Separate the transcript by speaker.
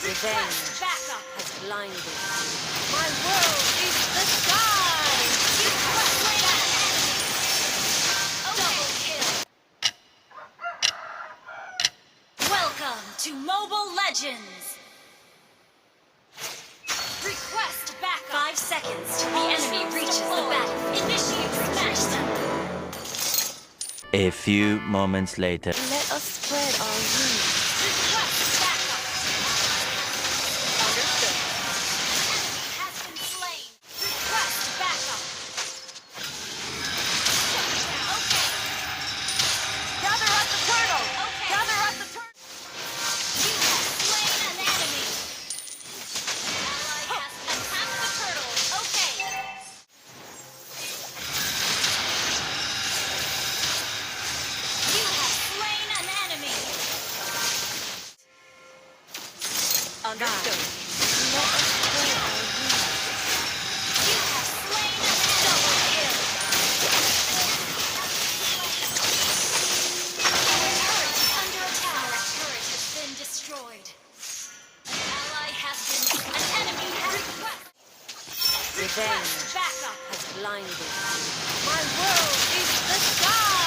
Speaker 1: Revenge has blinded. My world is the sky!
Speaker 2: You have slain an enemy! Double kill! Welcome to Mobile Legends! Request backup! 5 seconds till the enemy reaches the battle. Initiate smash them!
Speaker 3: A few moments later.
Speaker 1: Let us spread our wings.
Speaker 2: Request backup!
Speaker 1: Understood.
Speaker 2: Enemy has been slain! Request backup! Okay!
Speaker 1: Gather up the turtle!
Speaker 2: Okay.
Speaker 1: Gather up the turtle!
Speaker 2: You have slain an enemy! Ally has attacked the turtle! Okay! You have slain an enemy!
Speaker 1: Understood. Let us spread our wings.
Speaker 2: You have slain an enemy! Double kill! Our turret is under attack! Our turret has been destroyed! An ally has been... An enemy has request!
Speaker 1: Revenge
Speaker 2: Backup!
Speaker 1: has blinded. My world is the sky!